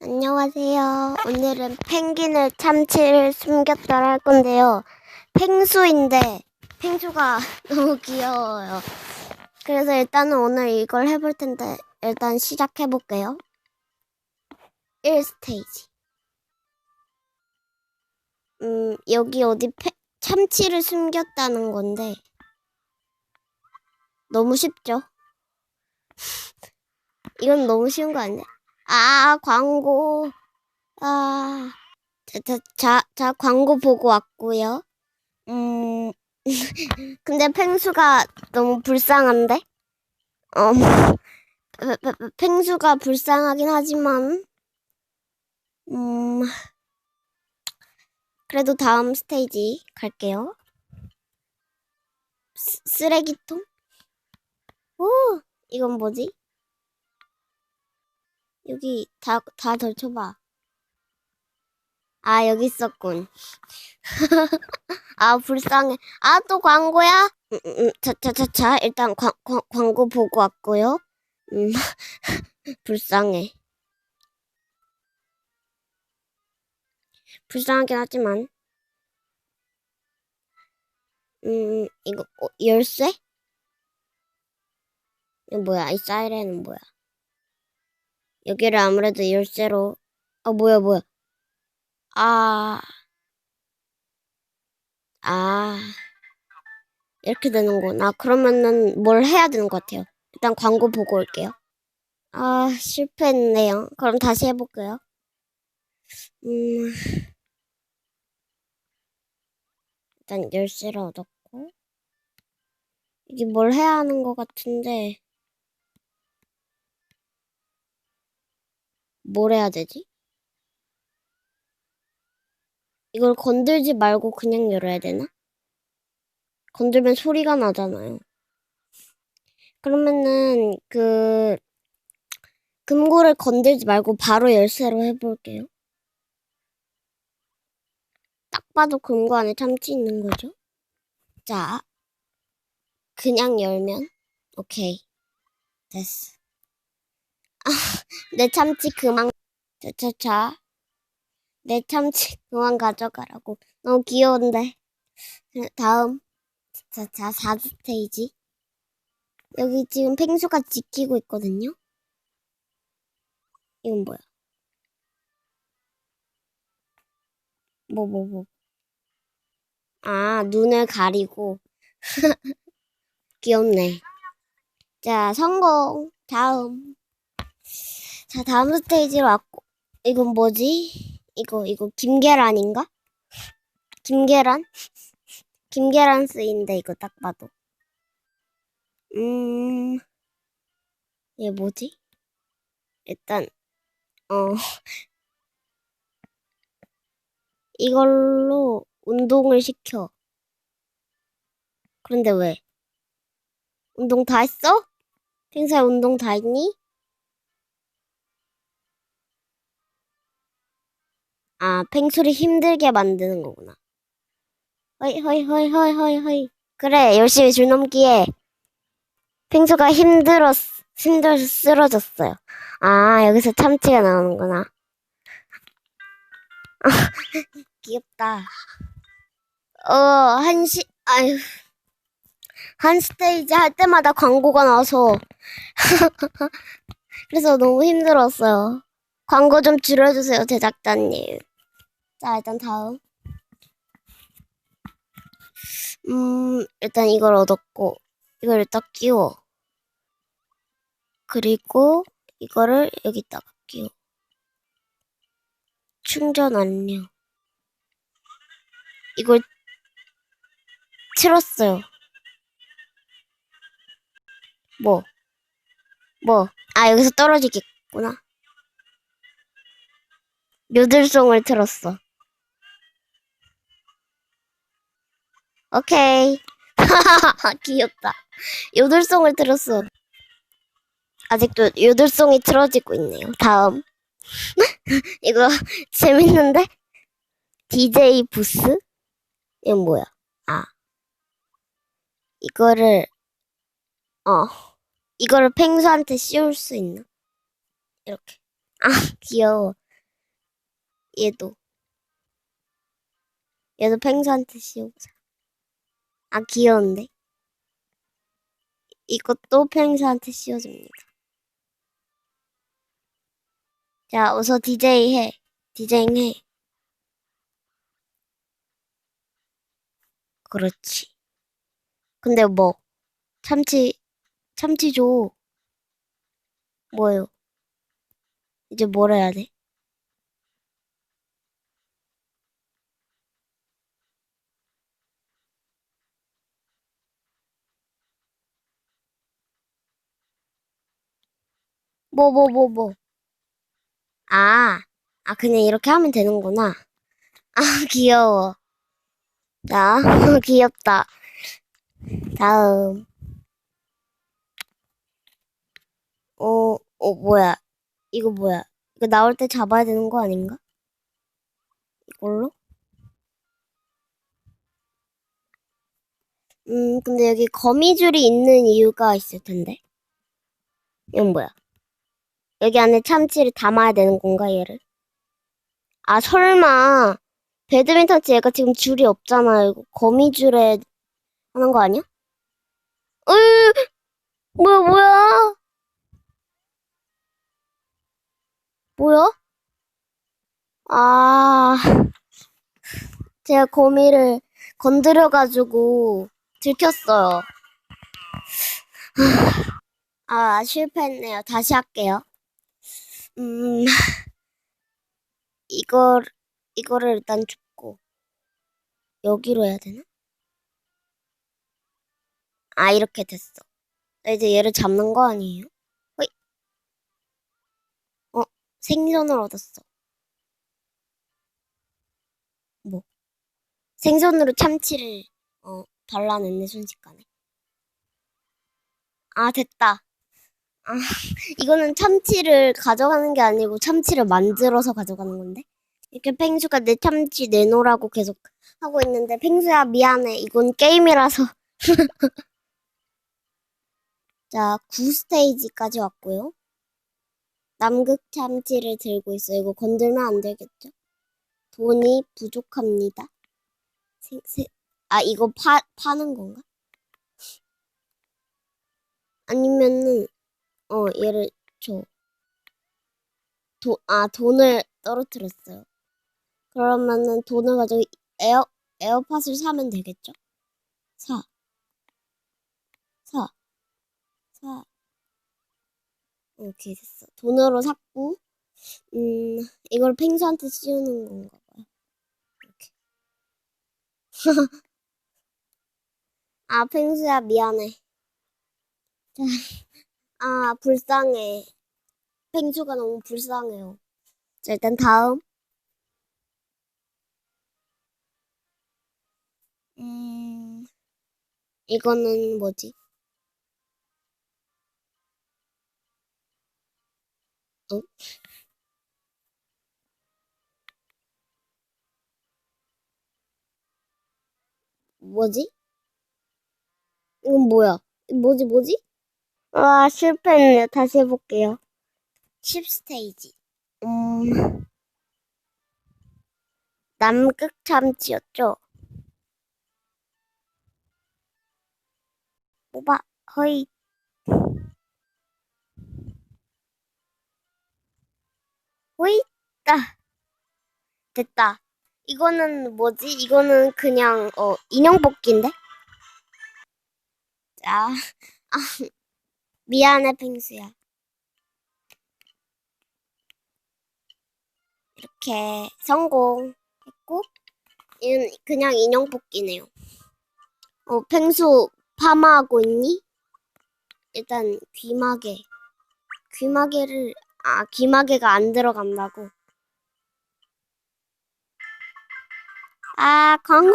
안녕하세요. 오늘은 펭귄을 참치를 숨겼다 할 건데요. 펭수인데 펭수가 너무 귀여워요. 그래서 일단은 오늘 이걸 해볼 텐데 일단 시작해 볼게요. 1스테이지. 여기 어디 참치를 숨겼다는 건데 너무 쉽죠? 이건 너무 쉬운 거 아니야? 광고. 자, 광고 보고 왔고요. 근데 펭수가 너무 불쌍한데? 펭수가 불쌍하긴 하지만, 그래도 다음 스테이지 갈게요. 쓰레기통? 오, 이건 뭐지? 여기 다 덜쳐봐. 여기 있었군. 불쌍해. 또 광고야? 자, 일단 광고 보고 왔고요. 불쌍해. 불쌍하긴 하지만. 이거, 열쇠? 이거 뭐야? 이 사이렌은 뭐야? 여기를 아무래도 열쇠로, 뭐야. 이렇게 되는구나. 그러면은 뭘 해야 되는 것 같아요. 일단 광고 보고 올게요. 실패했네요. 그럼 다시 해볼게요. 일단 열쇠를 얻었고. 이게 뭘 해야 하는 것 같은데. 뭘 해야 되지? 이걸 건들지 말고 그냥 열어야 되나? 건들면 소리가 나잖아요. 그러면은 금고를 건들지 말고 바로 열쇠로 해볼게요. 딱 봐도 금고 안에 참치 있는 거죠? 자, 그냥 열면 오케이, 됐어. 내 참치 그만. 자, 내 참치 그만 가져가라고. 너무 귀여운데. 다음. 자, 4스테이지. 여기 지금 펭수가 지키고 있거든요. 이건 뭐야? 뭐. 눈을 가리고. 귀엽네. 자, 성공. 다음. 자, 다음 스테이지로 왔고. 이건 뭐지? 이거 김계란인가? 김계란? 김계란 쓰인데, 이거 딱 봐도. 얘 뭐지? 일단, 이걸로 운동을 시켜. 그런데 왜? 운동 다 했어? 펭수야, 운동 다 했니? 펭수를 힘들게 만드는 거구나. 허이. 그래, 열심히 줄 넘기에 펭수가 힘들어서 쓰러졌어요. 여기서 참치가 나오는구나. 귀엽다. 한 스테이지 할 때마다 광고가 나와서 그래서 너무 힘들었어요. 광고 좀 줄여주세요, 제작자님. 자, 일단 다음. 일단 이걸 얻었고, 이걸 일단 끼워. 그리고 이거를 여기다가 끼워. 충전 완료. 이걸 틀었어요. 뭐? 여기서 떨어지겠구나. 요들송을 틀었어. 오케이. 귀엽다. 요들송을 틀었어. 아직도 요들송이 틀어지고 있네요. 다음. 이거 재밌는데? DJ 부스? 이건 뭐야? 이거를 이거를 펭수한테 씌울 수 있나? 이렇게. 귀여워. 얘도. 얘도 펭수한테 씌워보자. 아, 귀여운데? 이것도 펭수한테 씌워줍니다. 자, 어서 DJ 해. 디제잉 해. 그렇지. 근데 뭐, 참치 줘. 뭐요? 이제 뭘 해야 돼? 뭐. 아, 그냥 이렇게 하면 되는구나. 아, 귀여워. 자, 귀엽다. 다음. 뭐야. 이거 뭐야. 이거 나올 때 잡아야 되는 거 아닌가? 이걸로? 근데 여기 거미줄이 있는 이유가 있을 텐데. 이건 뭐야? 여기 안에 참치를 담아야 되는 건가, 얘를? 아, 설마. 배드민턴 치 얘가 지금 줄이 없잖아. 이거 거미줄에 하는 거 아니야? 으, 뭐야? 뭐야? 아, 제가 거미를 건드려가지고 들켰어요. 아, 실패했네요. 다시 할게요. 음, 이걸, 이거를 일단 줍고, 여기로 해야 되나? 아, 이렇게 됐어. 나 이제 얘를 잡는 거 아니에요? 어이, 어, 생선을 얻었어. 뭐, 생선으로 참치를, 발라냈네, 순식간에. 아, 됐다. 아, 이거는 참치를 가져가는 게 아니고 참치를 만들어서 가져가는 건데? 이렇게 펭수가 내 참치 내놓으라고 계속 하고 있는데, 펭수야, 미안해. 이건 게임이라서. 자, 9스테이지까지 왔고요. 남극 참치를 들고 있어요. 이거 건들면 안 되겠죠? 돈이 부족합니다. 생, 생, 이거 파는 건가? 아니면은, 얘를 줘. 돈을 떨어뜨렸어요. 그러면은 돈을 가지고 에어팟을 사면 되겠죠? 사, 사, 사. 오케이, 됐어. 돈으로 샀고, 이걸 펭수한테 씌우는 건가 봐요. 이렇게. 아, 펭수야, 미안해. 자, 불쌍해. 펭수가 너무 불쌍해요. 자, 일단 다음. 음, 이거는 뭐지? 어? 뭐지? 이건 뭐야? 뭐지? 와, 실패했네요. 다시 해볼게요. 10스테이지. 음, 남극 참치였죠? 뽑아, 허이, 호이, 따, 됐다. 이거는 뭐지? 이거는 그냥, 인형 뽑기인데? 자, 미안해, 펭수야. 이렇게 성공했고, 이건 그냥 인형 뽑기네요. 펭수 파마하고 있니? 일단 귀마개를 귀마개가 안 들어간다고. 광고!